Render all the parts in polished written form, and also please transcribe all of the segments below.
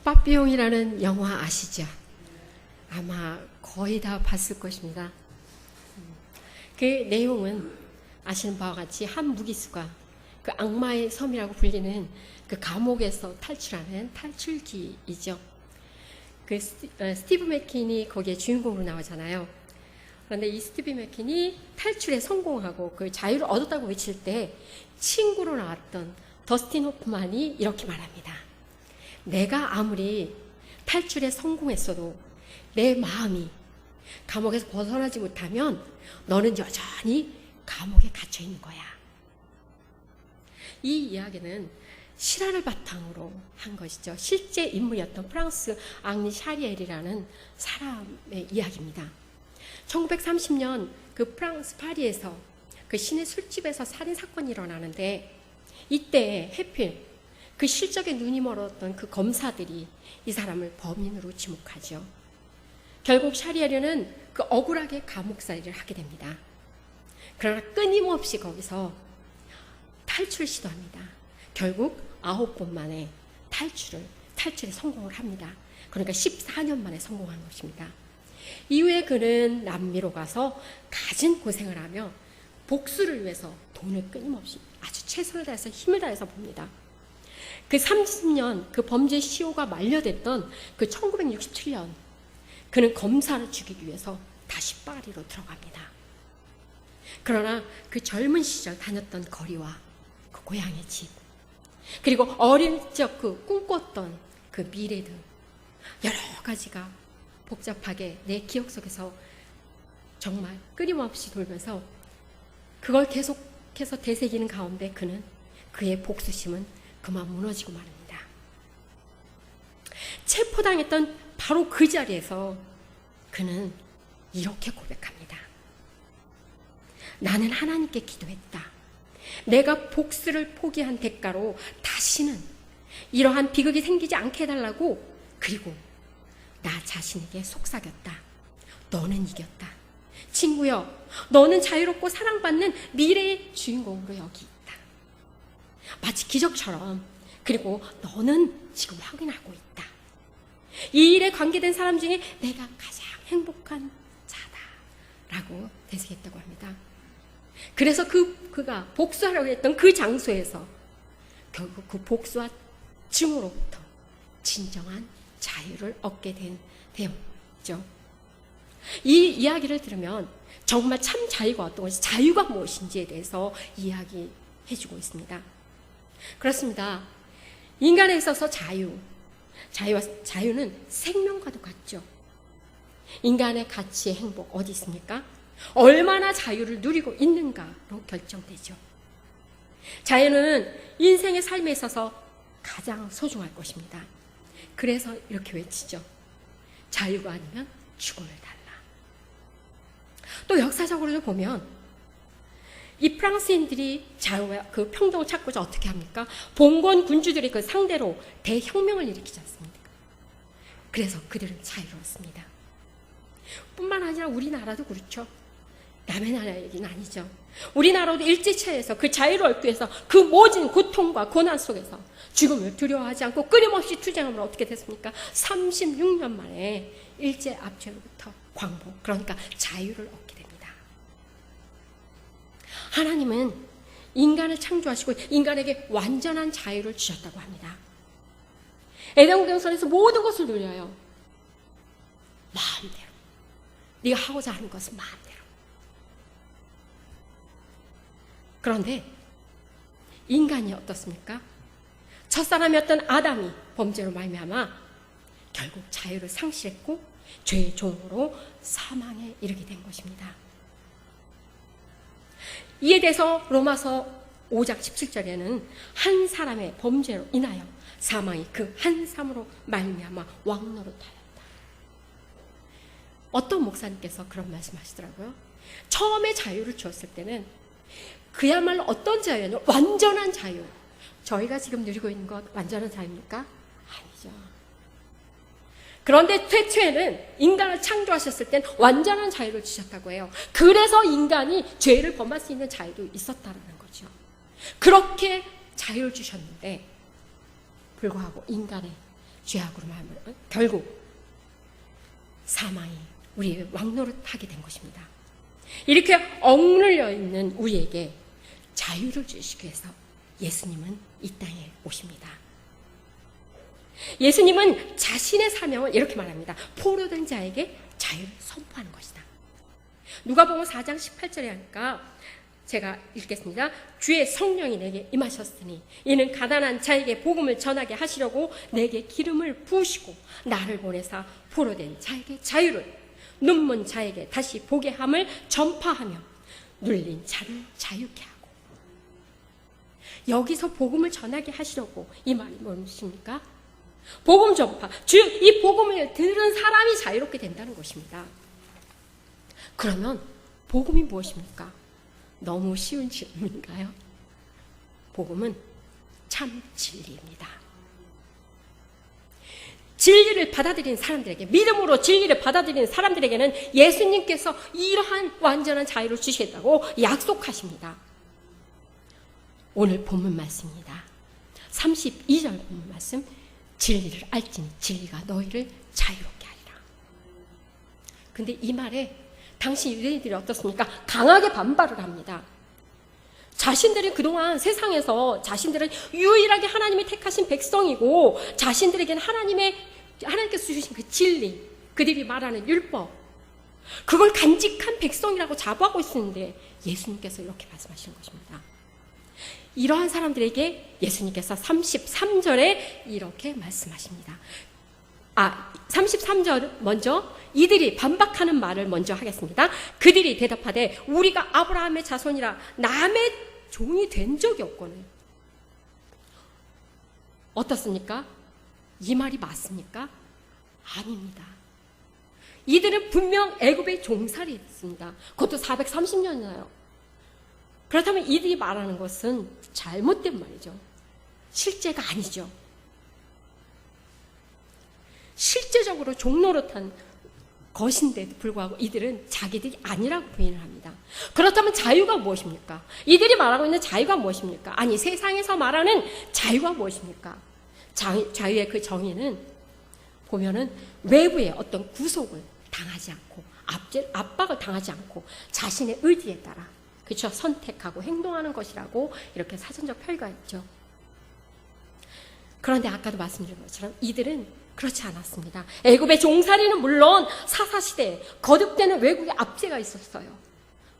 빠삐용이라는 영화 아시죠? 아마 거의 다 봤을 것입니다. 그 내용은 아시는 바와 같이 한 무기수가 그 악마의 섬이라고 불리는 그 감옥에서 탈출하는 탈출기이죠. 그 스티브 맥퀸이 거기에 주인공으로 나오잖아요. 그런데 이 스티브 맥퀸이 탈출에 성공하고 그 자유를 얻었다고 외칠 때 친구로 나왔던 더스틴 호프만이 이렇게 말합니다. 내가 아무리 탈출에 성공했어도 내 마음이 감옥에서 벗어나지 못하면 너는 여전히 감옥에 갇혀 있는 거야. 이 이야기는 실화를 바탕으로 한 것이죠. 실제 인물이었던 프랑스 앙리 샤리엘이라는 사람의 이야기입니다. 1930년 그 프랑스 파리에서 그 시내 술집에서 살인 사건이 일어나는데 이때 해필 그 실적에 눈이 멀었던 그 검사들이 이 사람을 범인으로 지목하죠. 결국 샤리에르는 그 억울하게 감옥살이를 하게 됩니다. 그러나 끊임없이 거기서 탈출 시도합니다. 결국 9번 만에 탈출에 성공을 합니다. 그러니까 14년 만에 성공한 것입니다. 이후에 그는 남미로 가서 갖은 고생을 하며 복수를 위해서 돈을 끊임없이 아주 최선을 다해서 힘을 다해서 봅니다. 그 30년 그 범죄 시효가 만료됐던 그 1967년 그는 검사를 죽이기 위해서 다시 파리로 들어갑니다. 그러나 그 젊은 시절 다녔던 거리와 그 고향의 집 그리고 어린 적 그 꿈꿨던 그 미래 등 여러 가지가 복잡하게 내 기억 속에서 정말 끊임없이 돌면서 그걸 계속해서 되새기는 가운데 그는 그의 복수심은 그만 무너지고 말입니다. 체포당했던 바로 그 자리에서 그는 이렇게 고백합니다. 나는 하나님께 기도했다. 내가 복수를 포기한 대가로 다시는 이러한 비극이 생기지 않게 해달라고. 그리고 나 자신에게 속삭였다. 너는 이겼다. 친구여, 너는 자유롭고 사랑받는 미래의 주인공으로 여기 있다. 마치 기적처럼. 그리고 너는 지금 확인하고 있다. 이 일에 관계된 사람 중에 내가 가장 행복한 자다. 라고 대세했다고 합니다. 그래서 그가 복수하려고 했던 그 장소에서 결국 그 복수와 증오로부터 진정한 자유를 얻게 된 대목이죠. 이 이야기를 들으면 정말 참 자유가 어떤 것이, 자유가 무엇인지에 대해서 이야기해주고 있습니다. 그렇습니다. 인간에 있어서 자유는 생명과도 같죠. 인간의 가치의 행복 어디 있습니까? 얼마나 자유를 누리고 있는가로 결정되죠. 자유는 인생의 삶에 있어서 가장 소중할 것입니다. 그래서 이렇게 외치죠. 자유가 아니면 죽음을 달라. 또 역사적으로도 보면 이 프랑스인들이 자유와 그 평등을 찾고자 어떻게 합니까? 봉건 군주들이 그 상대로 대혁명을 일으키지 않습니까? 그래서 그들은 자유로웠습니다. 뿐만 아니라 우리나라도 그렇죠. 남의 나라 얘기는 아니죠. 우리나라도 일제차에서 그 자유를 얻기 위해서 그 모진 고통과 고난 속에서 죽음을 두려워하지 않고 끊임없이 투쟁하면 어떻게 됐습니까? 36년 만에 일제 압제로부터 광복, 그러니까 자유를 얻게 됩니다. 하나님은 인간을 창조하시고 인간에게 완전한 자유를 주셨다고 합니다. 에덴 동산에서 모든 것을 누려요. 마음대로. 네가 하고자 하는 것은 마음대로. 그런데 인간이 어떻습니까? 첫사람이었던 아담이 범죄로 말미암아 결국 자유를 상실했고 죄의 종으로 사망에 이르게 된 것입니다. 이에 대해서 로마서 5장 17절에는 한 사람의 범죄로 인하여 사망이 그 한 사람으로 말미암아 왕노릇하였다. 어떤 목사님께서 그런 말씀하시더라고요. 처음에 자유를 주었을 때는 그야말로 어떤 자유냐? 완전한 자유. 저희가 지금 누리고 있는 것 완전한 자유입니까? 아니죠. 그런데 최초에는 인간을 창조하셨을 땐 완전한 자유를 주셨다고 해요. 그래서 인간이 죄를 범할 수 있는 자유도 있었다는 거죠. 그렇게 자유를 주셨는데 불구하고 인간의 죄악으로 말하면 결국 사망이 우리의 왕노릇하게 된 것입니다. 이렇게 억눌려 있는 우리에게 자유를 주시기 위해서 예수님은 이 땅에 오십니다. 예수님은 자신의 사명을 이렇게 말합니다. 포로된 자에게 자유를 선포하는 것이다. 누가복음 4장 18절에 하니까 제가 읽겠습니다. 주의 성령이 내게 임하셨으니 이는 가난한 자에게 복음을 전하게 하시려고 내게 기름을 부으시고 나를 보내사 포로된 자에게 자유를, 눈먼 자에게 다시 보게 함을 전파하며 눌린 자를 자유케 하고. 여기서 복음을 전하게 하시려고, 이 말이 무엇입니까? 복음 전파, 즉 이 복음을 들은 사람이 자유롭게 된다는 것입니다. 그러면 복음이 무엇입니까? 너무 쉬운 질문인가요? 복음은 참 진리입니다. 진리를 받아들인 사람들에게, 믿음으로 진리를 받아들이는 사람들에게는 예수님께서 이러한 완전한 자유를 주시겠다고 약속하십니다. 오늘 본문 말씀입니다. 32절 본문 말씀, 진리를 알지니 진리가 너희를 자유롭게 하리라. 근데 이 말에 당시 유대인들이 어떻습니까? 강하게 반발을 합니다. 자신들이 그동안 세상에서 자신들은 유일하게 하나님이 택하신 백성이고 자신들에게는 하나님께서 주신 그 진리, 그들이 말하는 율법, 그걸 간직한 백성이라고 자부하고 있었는데 예수님께서 이렇게 말씀하시는 것입니다. 이러한 사람들에게 예수님께서 33절에 이렇게 말씀하십니다. 33절 먼저 이들이 반박하는 말을 먼저 하겠습니다. 그들이 대답하되 우리가 아브라함의 자손이라 남의 종이 된 적이 없거늘. 어떻습니까? 이 말이 맞습니까? 아닙니다. 이들은 분명 애굽의 종살이 했습니다. 그것도 430년이나요. 그렇다면 이들이 말하는 것은 잘못된 말이죠. 실제가 아니죠. 실제적으로 종노릇한 것인데도 불구하고 이들은 자기들이 아니라고 부인을 합니다. 그렇다면 자유가 무엇입니까? 이들이 말하고 있는 자유가 무엇입니까? 아니, 세상에서 말하는 자유가 무엇입니까? 자유의 그 정의는 보면은 외부의 어떤 구속을 당하지 않고 압박을 당하지 않고 자신의 의지에 따라, 그렇죠, 선택하고 행동하는 것이라고 이렇게 사전적 표기가 있죠. 그런데 아까도 말씀드린 것처럼 이들은 그렇지 않았습니다. 애굽의 종살이는 물론 사사시대에 거듭되는 외국의 압제가 있었어요.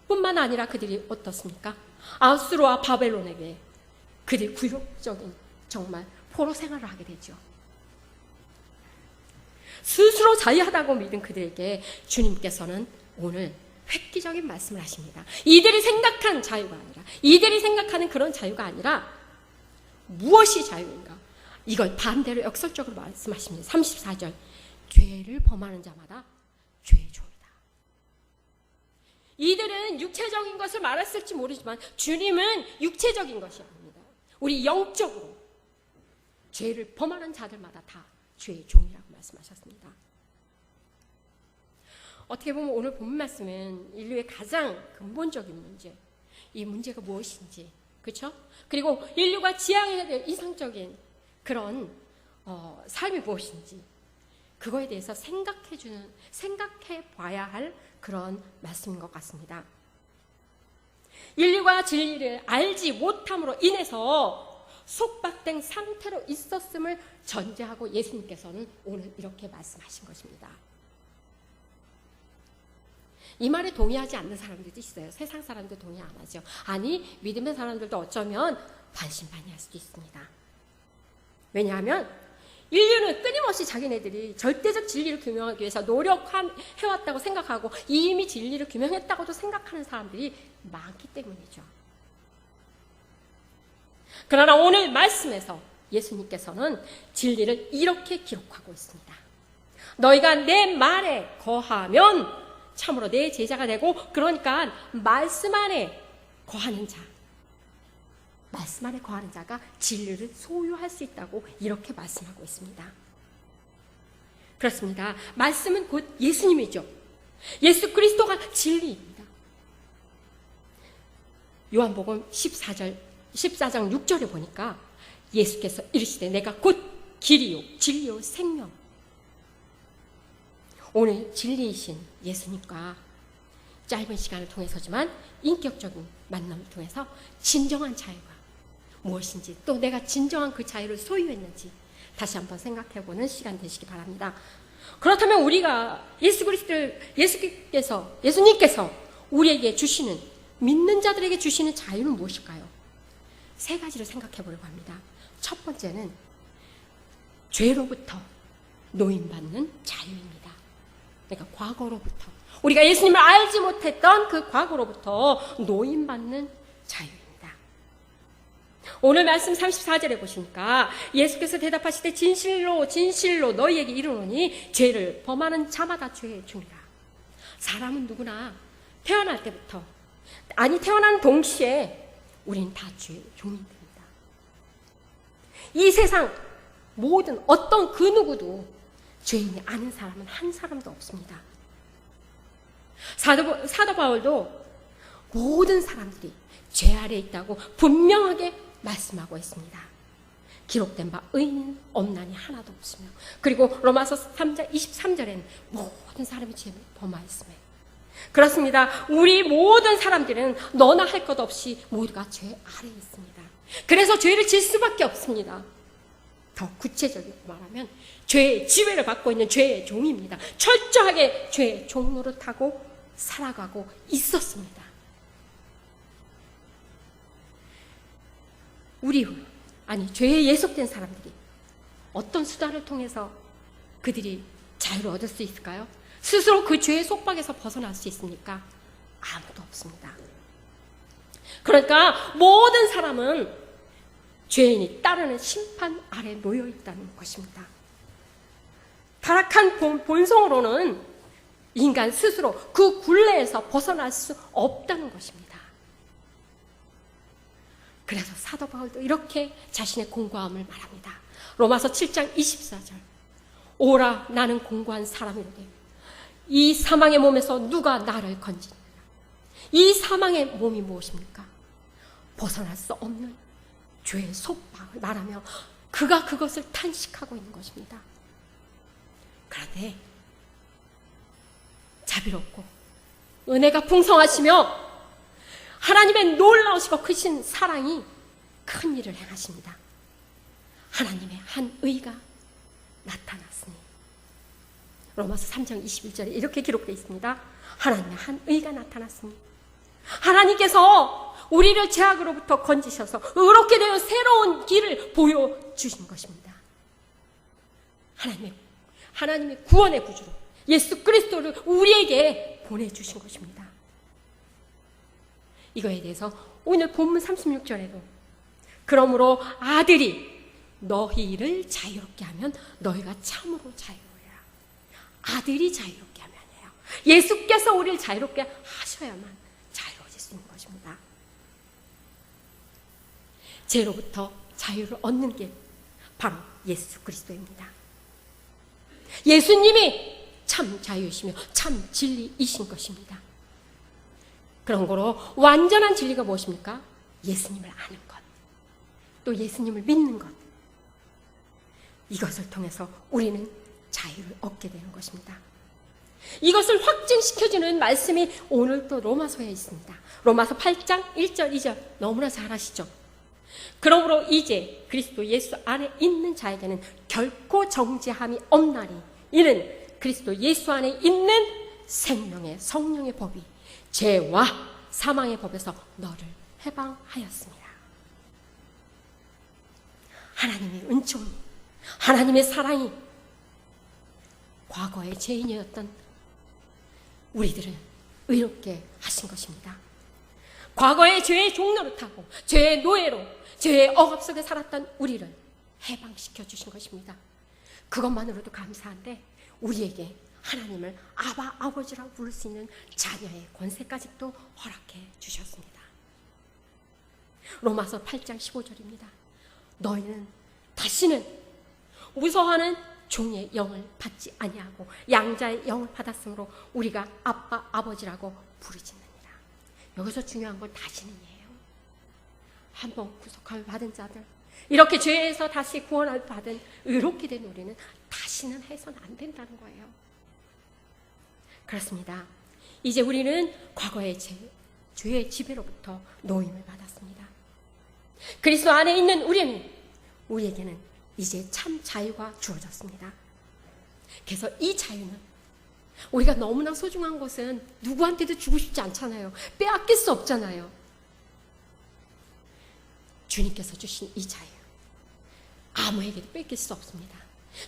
뿐만 아니라 그들이 어떻습니까? 아수르와 바벨론에게 그들이 굴욕적인 정말 포로 생활을 하게 되죠. 스스로 자유하다고 믿은 그들에게 주님께서는 오늘 획기적인 말씀을 하십니다. 이들이 생각한 자유가 아니라, 이들이 생각하는 그런 자유가 아니라 무엇이 자유인가? 이걸 반대로 역설적으로 말씀하십니다. 34절, 죄를 범하는 자마다 죄의 종이다. 이들은 육체적인 것을 말했을지 모르지만 주님은 육체적인 것이 아닙니다. 우리 영적으로 죄를 범하는 자들마다 다 죄의 종이라고 말씀하셨습니다. 어떻게 보면 오늘 본문 말씀은 인류의 가장 근본적인 문제, 이 문제가 무엇인지, 그렇죠? 그리고 인류가 지향해야 될 이상적인 그런 삶이 무엇인지, 그거에 대해서 생각해 봐야 할 그런 말씀인 것 같습니다. 인류가 진리를 알지 못함으로 인해서 속박된 상태로 있었음을 전제하고 예수님께서는 오늘 이렇게 말씀하신 것입니다. 이 말에 동의하지 않는 사람들도 있어요. 세상 사람도 동의 안 하죠. 아니, 믿음의 사람들도 어쩌면 반신반의할 수도 있습니다. 왜냐하면 인류는 끊임없이 자기네들이 절대적 진리를 규명하기 위해서 노력해왔다고 생각하고 이미 진리를 규명했다고도 생각하는 사람들이 많기 때문이죠. 그러나 오늘 말씀에서 예수님께서는 진리를 이렇게 기록하고 있습니다. 너희가 내 말에 거하면 참으로 내 제자가 되고, 그러니까 말씀 안에 거하는 자, 말씀 안에 거하는 자가 진리를 소유할 수 있다고 이렇게 말씀하고 있습니다. 그렇습니다. 말씀은 곧 예수님이죠. 예수 그리스도가 진리입니다. 요한복음 14장 6절에 보니까 예수께서 이르시되 내가 곧 길이요, 진리요, 생명. 오늘 진리이신 예수님과 짧은 시간을 통해서지만 인격적인 만남을 통해서 진정한 자유가 무엇인지, 또 내가 진정한 그 자유를 소유했는지 다시 한번 생각해보는 시간 되시기 바랍니다. 그렇다면 우리가 예수님께서 우리에게 주시는, 믿는 자들에게 주시는 자유는 무엇일까요? 세 가지를 생각해보려고 합니다. 첫 번째는 죄로부터 노임받는 자유입니다. 그러니까 과거로부터, 우리가 예수님을 알지 못했던 그 과거로부터 노임받는 자유입니다. 오늘 말씀 34절에 보시니까 예수께서 대답하시되 진실로 진실로 너희에게 이르노니 죄를 범하는 자마다 죄의 종이라. 사람은 누구나 태어날 때부터, 아니 태어난 동시에 우리는 다 죄의 종입니다. 이 세상 모든 어떤 그 누구도 죄인이 아닌 사람은 한 사람도 없습니다. 사도 바울도 모든 사람들이 죄 아래 있다고 분명하게 말씀하고 있습니다. 기록된 바 의인은 없나니 하나도 없으며, 그리고 로마서 3장 23절에는 모든 사람이 죄를 범하였으며. 그렇습니다. 우리 모든 사람들은 너나 할 것 없이 모두가 죄 아래에 있습니다. 그래서 죄를 질 수밖에 없습니다. 더 구체적으로 말하면 죄의 지배를 받고 있는 죄의 종입니다. 철저하게 죄의 종 노릇하고 살아가고 있었습니다. 죄에 예속된 사람들이 어떤 수단을 통해서 그들이 자유를 얻을 수 있을까요? 스스로 그 죄의 속박에서 벗어날 수 있습니까? 아무도 없습니다. 그러니까 모든 사람은 죄인이 따르는 심판 아래 놓여 있다는 것입니다. 타락한 본성으로는 인간 스스로 그 굴레에서 벗어날 수 없다는 것입니다. 그래서 사도 바울도 이렇게 자신의 공고함을 말합니다. 로마서 7장 24절. 오라 나는 공고한 사람이로되 이 사망의 몸에서 누가 나를 건지느냐. 이 사망의 몸이 무엇입니까? 벗어날 수 없는 죄의 속박을 말하며 그가 그것을 탄식하고 있는 것입니다. 그런데 자비롭고 은혜가 풍성하시며 하나님의 놀라우시고 크신 사랑이 큰 일을 행하십니다. 하나님의 한 의가 나타났으니, 로마서 3장 21절에 이렇게 기록되어 있습니다. 하나님의 한 의가 나타났으니, 하나님께서 우리를 죄악으로부터 건지셔서 의롭게 되어 새로운 길을 보여주신 것입니다. 하나님의 구원의 구주로 예수 그리스도를 우리에게 보내주신 것입니다. 이거에 대해서 오늘 본문 36절에도 그러므로 아들이 너희를 자유롭게 하면 너희가 참으로 자유로우리라. 아들이 자유롭게 하면 아니에요. 예수께서 우리를 자유롭게 하셔야만 자유로워질 수 있는 것입니다. 죄로부터 자유를 얻는 길, 바로 예수 그리스도입니다. 예수님이 참 자유이시며 참 진리이신 것입니다. 그런 거로 완전한 진리가 무엇입니까? 예수님을 아는 것, 또 예수님을 믿는 것. 이것을 통해서 우리는 자유를 얻게 되는 것입니다. 이것을 확증시켜주는 말씀이 오늘 또 로마서에 있습니다. 로마서 8장 1절 2절 너무나 잘 아시죠? 그러므로 이제 그리스도 예수 안에 있는 자에게는 결코 정죄함이 없나니 이는 그리스도 예수 안에 있는 생명의 성령의 법이 죄와 사망의 법에서 너를 해방하였습니다. 하나님의 은총이, 하나님의 사랑이 과거의 죄인이었던 우리들을 의롭게 하신 것입니다. 과거의 죄의 종노릇하고 죄의 노예로 죄의 억압 속에 살았던 우리를 해방시켜 주신 것입니다. 그것만으로도 감사한데 우리에게 하나님을 아바 아버지라고 부를 수 있는 자녀의 권세까지 또 허락해 주셨습니다. 로마서 8장 15절입니다. 너희는 다시는 무서워하는 종의 영을 받지 아니하고 양자의 영을 받았으므로 우리가 아빠 아버지라고 부르짖느니라. 여기서 중요한 건 다시는이에요. 한번 구속함을 받은 자들, 이렇게 죄에서 다시 구원을 받은 의롭게 된 우리는 다시는 해서는 안 된다는 거예요. 그렇습니다. 이제 우리는 과거의 죄의 지배로부터 노임을 받았습니다. 그리스도 안에 있는 우리에게는 이제 참 자유가 주어졌습니다. 그래서 이 자유는 우리가 너무나 소중한 것은 누구한테도 주고 싶지 않잖아요. 빼앗길 수 없잖아요. 주님께서 주신 이 자유, 아무에게도 뺏길 수 없습니다.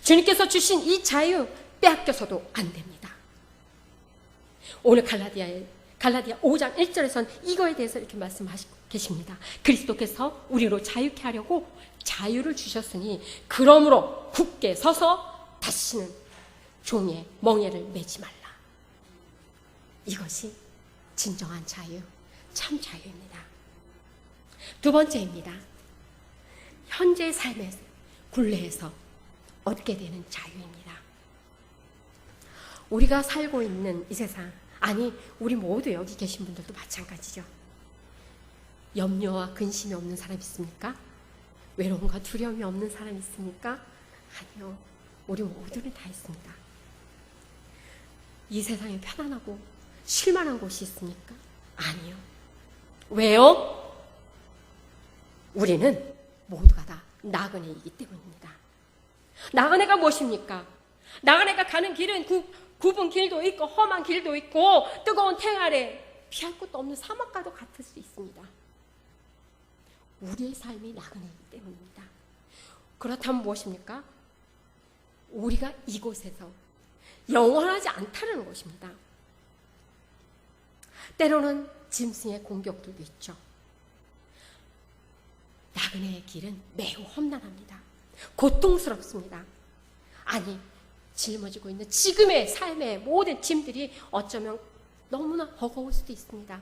주님께서 주신 이 자유 빼앗겨서도 안 됩니다. 오늘 갈라디아 5장 1절에서는 이거에 대해서 이렇게 말씀하시고 계십니다. 그리스도께서 우리로 자유케 하려고 자유를 주셨으니 그러므로 굳게 서서 다시는 종의 멍에를 매지 말라. 이것이 진정한 자유, 참 자유입니다. 두 번째입니다. 현재 삶의 굴레에서 얻게 되는 자유입니다. 우리가 살고 있는 이 세상, 아니 우리 모두 여기 계신 분들도 마찬가지죠. 염려와 근심이 없는 사람 있습니까? 외로움과 두려움이 없는 사람 있습니까? 아니요. 우리 모두는 다 있습니다. 이 세상에 편안하고 쉴만한 곳이 있습니까? 아니요. 왜요? 우리는 모두가 다 나그네이기 때문입니다. 나그네가 무엇입니까? 나그네가 가는 길은 굽은 길도 있고 험한 길도 있고 뜨거운 태양 아래 피할 곳도 없는 사막과도 같을 수 있습니다. 우리의 삶이 나그네이기 때문입니다. 그렇다면 무엇입니까? 우리가 이곳에서 영원하지 않다는 것입니다. 때로는 짐승의 공격들도 있죠. 나그네의 길은 매우 험난합니다. 고통스럽습니다. 아니, 짊어지고 있는 지금의 삶의 모든 짐들이 어쩌면 너무나 버거울 수도 있습니다.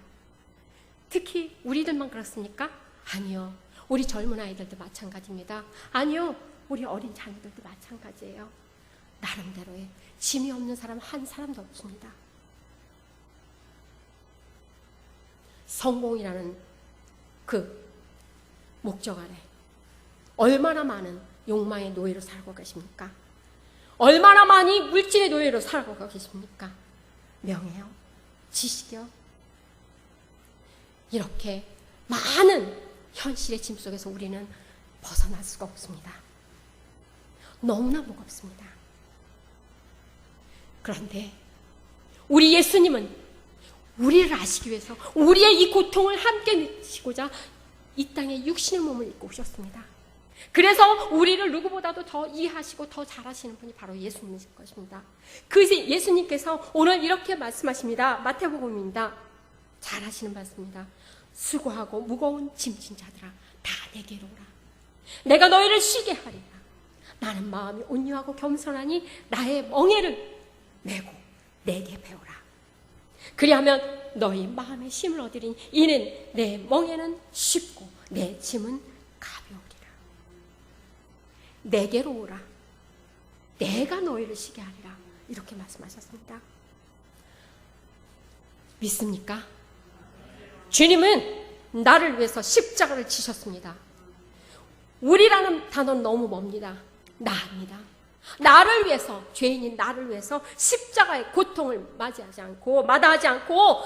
특히 우리들만 그렇습니까? 아니요. 우리 젊은 아이들도 마찬가지입니다. 아니요. 우리 어린 자녀들도 마찬가지예요. 나름대로의 짐이 없는 사람 한 사람도 없습니다. 성공이라는 그 목적 아래 얼마나 많은 욕망의 노예로 살고 계십니까? 얼마나 많이 물질의 노예로 살고 계십니까? 명예요? 지식이요? 이렇게 많은 현실의 짐 속에서 우리는 벗어날 수가 없습니다. 너무나 무겁습니다. 그런데 우리 예수님은 우리를 아시기 위해서 우리의 이 고통을 함께 느끼시고자 이 땅에 육신의 몸을 입고 오셨습니다. 그래서 우리를 누구보다도 더 이해하시고 더 잘하시는 분이 바로 예수님이실 것입니다. 그 예수님께서 오늘 이렇게 말씀하십니다. 마태복음입니다. 잘하시는 말씀입니다. 수고하고 무거운 짐진 자들아 다 내게로 오라. 내가 너희를 쉬게 하리라. 나는 마음이 온유하고 겸손하니 나의 멍에를 메고 내게 배우라. 그리하면 너희 마음에 쉼을 얻으리니 이는 내 멍에는 쉽고 내 짐은 가벼우리라. 내게로 오라. 내가 너희를 쉬게 하리라. 이렇게 말씀하셨습니다. 믿습니까? 주님은 나를 위해서 십자가를 지셨습니다. 우리라는 단어는 너무 멉니다. 나입니다. 나를 위해서, 죄인인 나를 위해서 십자가의 고통을 마다하지 않고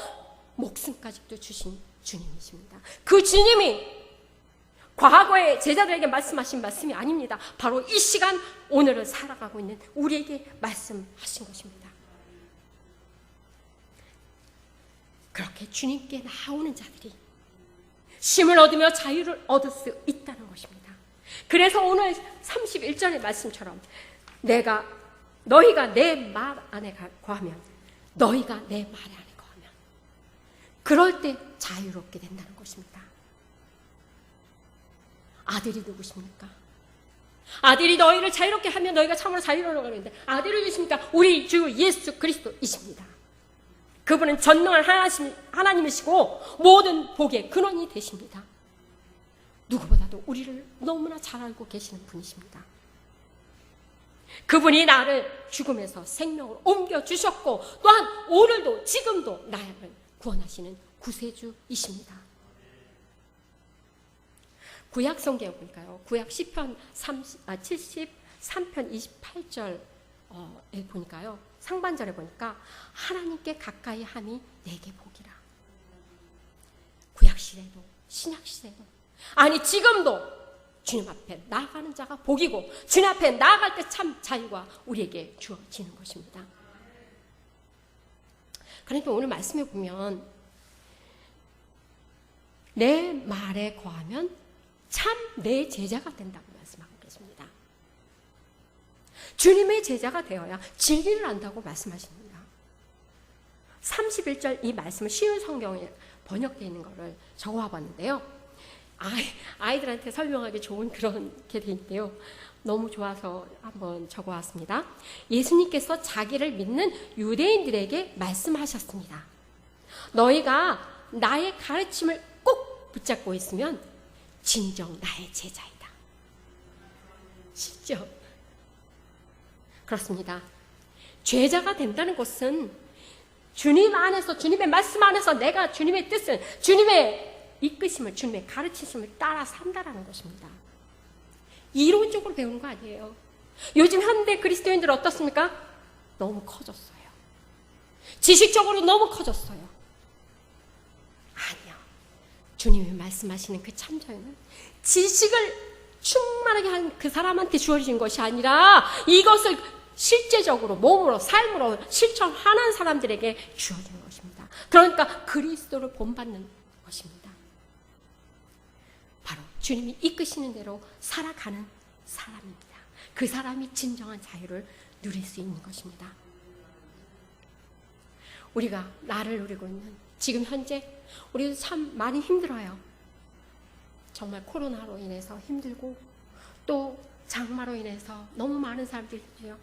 목숨까지도 주신 주님이십니다. 그 주님이 과거의 제자들에게 말씀하신 말씀이 아닙니다. 바로 이 시간 오늘을 살아가고 있는 우리에게 말씀하신 것입니다. 그렇게 주님께 나오는 자들이 쉼을 얻으며 자유를 얻을 수 있다는 것입니다. 그래서 오늘 31절의 말씀처럼 너희가 내 말 안에 거하면 너희가 내 말 안에 거하면 그럴 때 자유롭게 된다는 것입니다. 아들이 누구십니까? 아들이 너희를 자유롭게 하면 너희가 참으로 자유로워라고 하는데 아들이 누구십니까? 우리 주 예수 그리스도이십니다. 그분은 전능한 하나님이시고 모든 복의 근원이 되십니다. 누구보다도 우리를 너무나 잘 알고 계시는 분이십니다. 그분이 나를 죽음에서 생명으로 옮겨주셨고 또한 오늘도 지금도 나를 구원하시는 구세주이십니다. 구약 성경에 보니까요. 구약 시편 73편 28절에 보니까요. 상반절에 보니까 하나님께 가까이 함이 내게 복이라. 구약 시대도 신약 시대도 아니 지금도 주님 앞에 나아가는 자가 복이고 주님 앞에 나아갈 때 참 자유가 우리에게 주어지는 것입니다. 그러니까 오늘 말씀에 보면 내 말에 거하면 참 내 제자가 된다고 말씀하고 계십니다. 주님의 제자가 되어야 진리를 안다고 말씀하십니다. 31절 이 말씀을 쉬운 성경에 번역되어 있는 것을 적어와 봤는데요. 아이들한테 설명하기 좋은 그런 게 돼 있는데요. 너무 좋아서 한번 적어왔습니다. 예수님께서 자기를 믿는 유대인들에게 말씀하셨습니다. 너희가 나의 가르침을 꼭 붙잡고 있으면 진정 나의 제자이다. 쉽죠? 그렇습니다. 제자가 된다는 것은 주님 안에서, 주님의 말씀 안에서 내가 주님의 뜻을, 주님의 이끄심을, 주님의 가르치심을 따라 산다라는 것입니다. 이론적으로 배우는 거 아니에요. 요즘 현대 그리스도인들 어떻습니까? 너무 커졌어요. 지식적으로 너무 커졌어요. 아니요. 주님이 말씀하시는 그 참자유는 지식을 충만하게 한 그 사람한테 주어진 것이 아니라 이것을 실제적으로 몸으로 삶으로 실천하는 사람들에게 주어지는 것입니다. 그러니까 그리스도를 본받는 것입니다. 바로 주님이 이끄시는 대로 살아가는 사람입니다. 그 사람이 진정한 자유를 누릴 수 있는 것입니다. 우리가 나를 누리고 있는 지금 현재 우리도 참 많이 힘들어요. 정말 코로나로 인해서 힘들고 또 장마로 인해서 너무 많은 사람들이 힘들어요.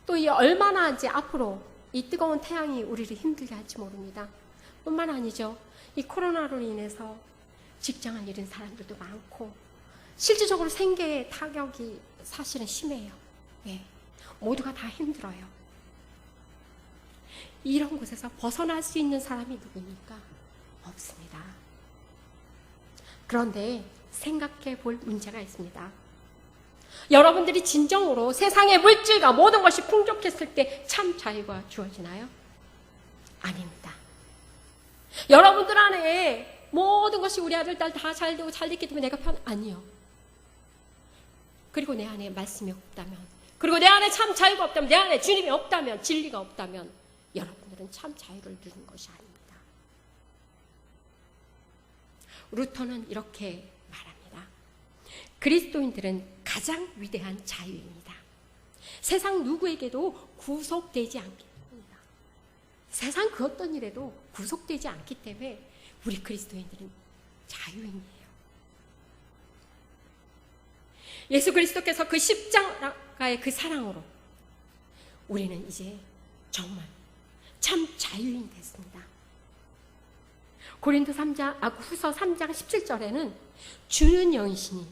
또 이 얼마나 이제 앞으로 이 뜨거운 태양이 우리를 힘들게 할지 모릅니다. 뿐만 아니죠. 이 코로나로 인해서 직장을 잃은 사람들도 많고 실질적으로 생계의 타격이 사실은 심해요. 네. 모두가 다 힘들어요. 이런 곳에서 벗어날 수 있는 사람이 누구입니까? 없습니다. 그런데 생각해 볼 문제가 있습니다. 여러분들이 진정으로 세상의 물질과 모든 것이 풍족했을 때 참 자유가 주어지나요? 아닙니다. 여러분들 안에 모든 것이 우리 아들, 딸 다 잘 되고 잘 됐기 때문에 내가 아니요. 그리고 내 안에 말씀이 없다면, 그리고 내 안에 참 자유가 없다면, 내 안에 주님이 없다면, 진리가 없다면 여러분들은 참 자유를 누리는 것이 아닙니다. 루터는 이렇게 말합니다. 그리스도인들은 가장 위대한 자유입니다. 세상 누구에게도 구속되지 않기 때문입니다. 세상 그 어떤 일에도 구속되지 않기 때문에 우리 그리스도인들은 자유인이에요. 예수 그리스도께서 그 십자가의 그 사랑으로 우리는 이제 정말 참 자유인이 됐습니다. 후서 3장 17절에는 주는 영이시니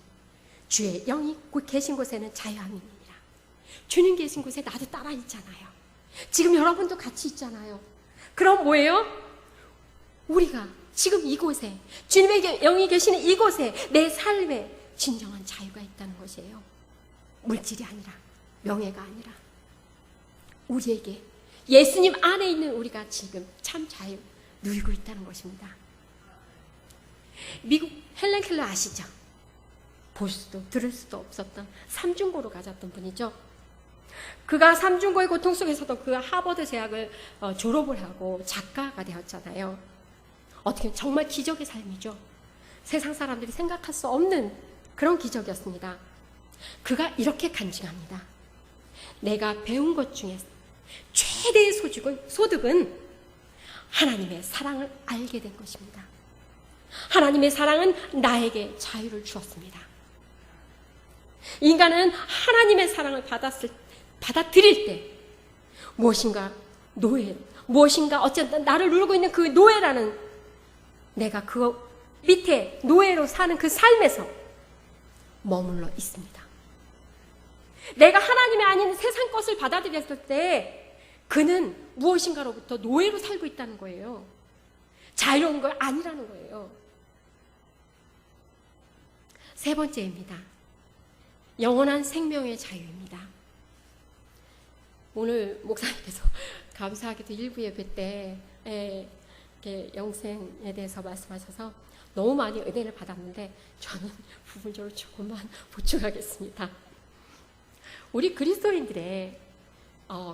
주의 영이 계신 곳에는 자유함입니다. 주님 계신 곳에 나도 따라 있잖아요. 지금 여러분도 같이 있잖아요. 그럼 뭐예요? 우리가 지금 이곳에 주님의 영이 계시는 이곳에 내 삶에 진정한 자유가 있다는 것이에요. 물질이 아니라, 명예가 아니라 우리에게 예수님 안에 있는 우리가 지금 참 자유 누리고 있다는 것입니다. 미국 헬렌 켈러 아시죠? 볼 수도 들을 수도 없었던 삼중고로 가졌던 분이죠. 그가 삼중고의 고통 속에서도 그 하버드 대학을 졸업을 하고 작가가 되었잖아요. 어떻게 보면 정말 기적의 삶이죠. 세상 사람들이 생각할 수 없는 그런 기적이었습니다. 그가 이렇게 간증합니다. 내가 배운 것 중에 최대의 소득은 하나님의 사랑을 알게 된 것입니다. 하나님의 사랑은 나에게 자유를 주었습니다. 인간은 하나님의 사랑을 받아들일 때 무엇인가 어쨌든 나를 누르고 있는 그 노예라는 내가 그 밑에 노예로 사는 그 삶에서 머물러 있습니다. 내가 하나님의 아닌 세상 것을 받아들였을 때 그는 무엇인가로부터 노예로 살고 있다는 거예요. 자유로운 걸 아니라는 거예요. 세 번째입니다. 영원한 생명의 자유입니다. 오늘 목사님께서 감사하게도 일부 예배 때 영생에 대해서 말씀하셔서 너무 많이 은혜를 받았는데 저는 부분적으로 조금만 보충하겠습니다. 우리 그리스도인들의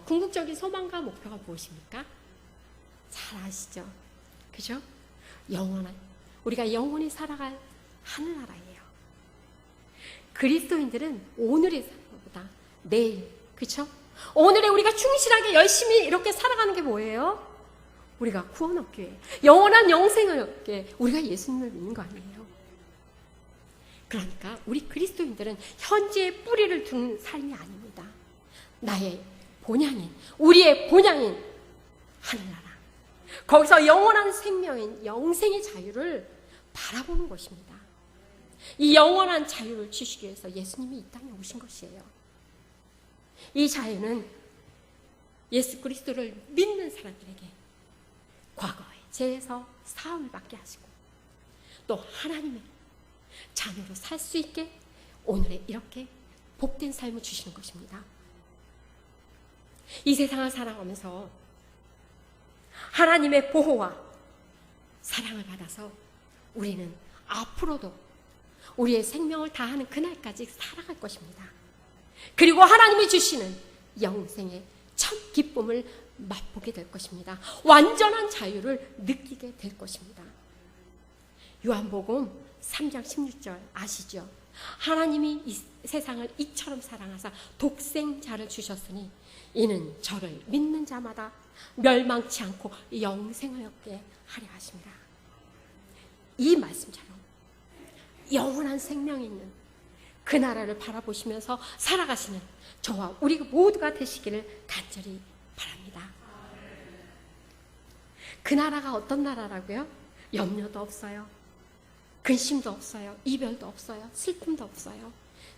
궁극적인 소망과 목표가 무엇입니까? 잘 아시죠? 그죠? 영원한, 우리가 영원히 살아갈 하늘나라예요. 그리스도인들은 오늘의 삶보다 내일, 그쵸? 오늘에 우리가 충실하게 열심히 이렇게 살아가는 게 뭐예요? 우리가 구원 얻기 위해, 영원한 영생을 얻기 위해 우리가 예수님을 믿는 거 아니에요? 그러니까 우리 그리스도인들은 현재의 뿌리를 두는 삶이 아닙니다. 나의 본향인, 우리의 본향인 하늘나라, 거기서 영원한 생명인 영생의 자유를 바라보는 것입니다. 이 영원한 자유를 주시기 위해서 예수님이 이 땅에 오신 것이에요. 이 자유는 예수 그리스도를 믿는 사람들에게 과거의 죄에서 사함을 받게 하시고 또 하나님의 자녀로 살 수 있게 오늘에 이렇게 복된 삶을 주시는 것입니다. 이 세상을 살아가면서 하나님의 보호와 사랑을 받아서 우리는 앞으로도 우리의 생명을 다하는 그날까지 살아갈 것입니다. 그리고 하나님이 주시는 영생의 첫 기쁨을 맛보게 될 것입니다. 완전한 자유를 느끼게 될 것입니다. 요한복음 3장 16절 아시죠? 하나님이 이 세상을 이처럼 사랑하사 독생자를 주셨으니 이는 저를 믿는 자마다 멸망치 않고 영생을 얻게 하려 하십니다. 이 말씀처럼 영원한 생명이 있는 그 나라를 바라보시면서 살아가시는 저와 우리 모두가 되시기를 간절히 바랍니다. 그 나라가 어떤 나라라고요? 염려도 없어요. 근심도 없어요. 이별도 없어요. 슬픔도 없어요.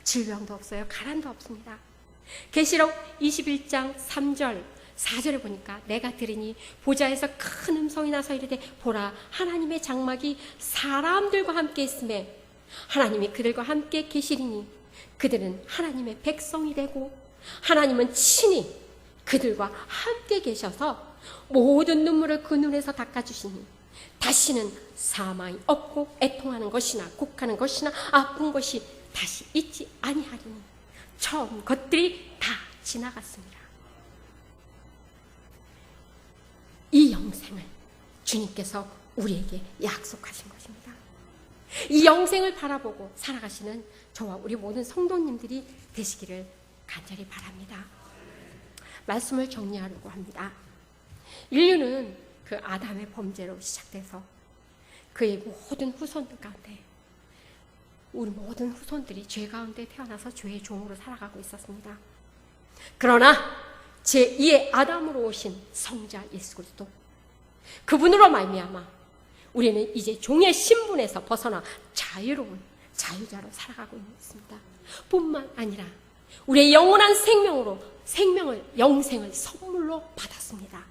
질병도 없어요. 가난도 없습니다. 계시록 21장 3절 4절에 보니까 내가 들으니 보좌에서 큰 음성이 나서 이르되 보라 하나님의 장막이 사람들과 함께 있음에 하나님이 그들과 함께 계시리니 그들은 하나님의 백성이 되고 하나님은 친히 그들과 함께 계셔서 모든 눈물을 그 눈에서 닦아주시니 다시는 사망이 없고 애통하는 것이나 곡하는 것이나 아픈 것이 다시 있지 아니하리니 처음 것들이 다 지나갔습니다. 이 영생을 주님께서 우리에게 약속하신 것입니다. 이 영생을 바라보고 살아가시는 저와 우리 모든 성도님들이 되시기를 간절히 바랍니다. 말씀을 정리하려고 합니다. 인류는 그 아담의 범죄로 시작돼서 그의 모든 후손들 가운데 우리 모든 후손들이 죄 가운데 태어나서 죄의 종으로 살아가고 있었습니다. 그러나 제2의 아담으로 오신 성자 예수 그리스도 그분으로 말미암아 우리는 이제 종의 신분에서 벗어나 자유로운 자유자로 살아가고 있습니다. 뿐만 아니라 우리의 영원한 영생을 선물로 받았습니다.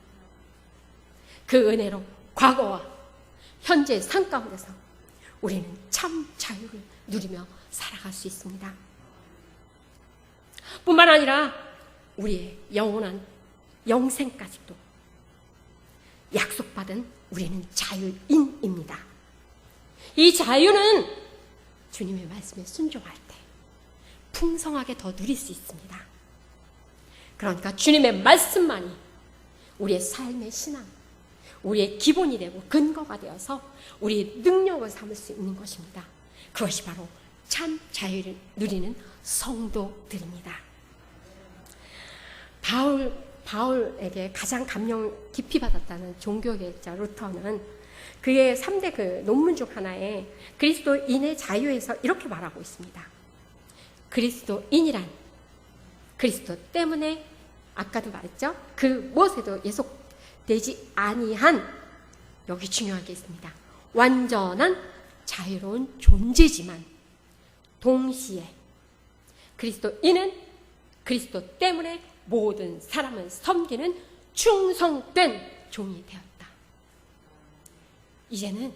그 은혜로 과거와 현재의 삶 가운데서 우리는 참 자유를 누리며 살아갈 수 있습니다. 뿐만 아니라 우리의 영원한 영생까지도 약속받은 우리는 자유인입니다. 이 자유는 주님의 말씀에 순종할 때 풍성하게 더 누릴 수 있습니다. 그러니까 주님의 말씀만이 우리의 삶의 신앙, 우리의 기본이 되고 근거가 되어서 우리의 능력을 삼을 수 있는 것입니다. 그것이 바로 참 자유를 누리는 성도들입니다. 바울에게 가장 감명 깊이 받았다는 종교개혁자 루터는 그의 3대 그 논문 중 하나에 그리스도인의 자유에서 이렇게 말하고 있습니다. 그리스도인이란 그리스도 때문에 아까도 말했죠. 그 무엇에도 예속되지 아니한, 여기 중요한 게 있습니다. 완전한 자유로운 존재지만 동시에 그리스도인은 그리스도 때문에 모든 사람을 섬기는 충성된 종이 되었다. 이제는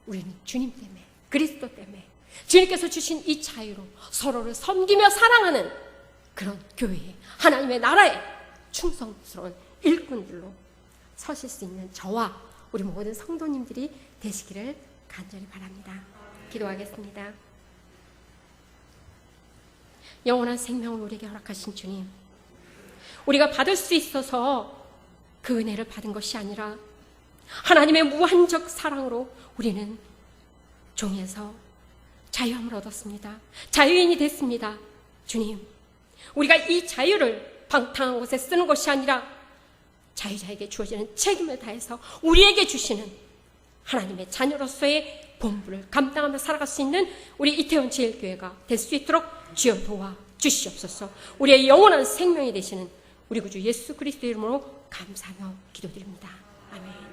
우리는 주님 때문에, 그리스도 때문에 주님께서 주신 이 자유로 서로를 섬기며 사랑하는 그런 교회에, 하나님의 나라에 충성스러운 일꾼들로 서실 수 있는 저와 우리 모든 성도님들이 되시기를 간절히 바랍니다. 기도하겠습니다. 영원한 생명을 우리에게 허락하신 주님, 우리가 받을 수 있어서 그 은혜를 받은 것이 아니라 하나님의 무한적 사랑으로 우리는 종에서 자유함을 얻었습니다. 자유인이 됐습니다. 주님, 우리가 이 자유를 방탕한 곳에 쓰는 것이 아니라 자유자에게 주어지는 책임을 다해서 우리에게 주시는 하나님의 자녀로서의 본분을 감당하며 살아갈 수 있는 우리 이태원 제일교회가 될 수 있도록 주여 도와 주시옵소서. 우리의 영원한 생명이 되시는 우리 구주 예수 그리스도의 이름으로 감사하며 기도드립니다. 아멘.